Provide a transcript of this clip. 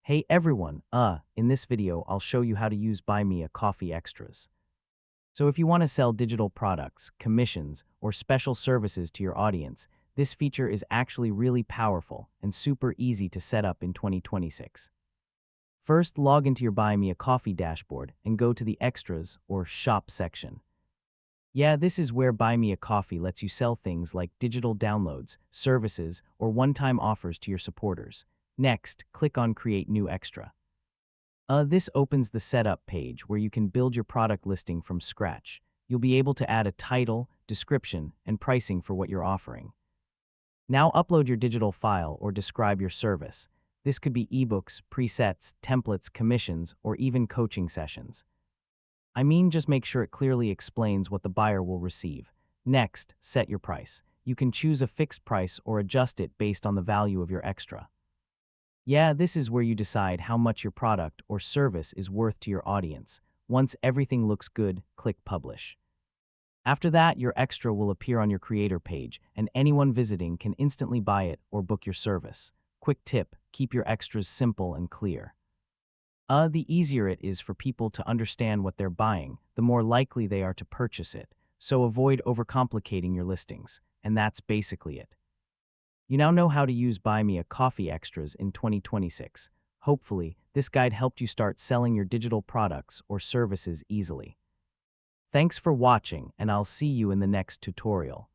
Hey everyone, in this video I'll show you how to use Buy Me a Coffee extras. So if you want to sell digital products, commissions, or special services to your audience, this feature is actually really powerful and super easy to set up in 2026. First, log into your Buy Me a Coffee dashboard and go to the Extras or Shop section. Yeah, this is where Buy Me a Coffee lets you sell things like digital downloads, services, or one-time offers to your supporters. Next, click on Create New Extra. This opens the setup page where you can build your product listing from scratch. You'll be able to add a title, description, and pricing for what you're offering. Now upload your digital file or describe your service. This could be ebooks, presets, templates, commissions, or even coaching sessions. Just make sure it clearly explains what the buyer will receive. Next, set your price. You can choose a fixed price or adjust it based on the value of your extra. Yeah, this is where you decide how much your product or service is worth to your audience. Once everything looks good, click Publish. After that, your extra will appear on your creator page, and anyone visiting can instantly buy it or book your service. Quick tip, keep your extras simple and clear. The easier it is for people to understand what they're buying, the more likely they are to purchase it. So avoid overcomplicating your listings. And that's basically it. You now know how to use Buy Me a Coffee extras in 2026. Hopefully, this guide helped you start selling your digital products or services easily. Thanks for watching, and I'll see you in the next tutorial.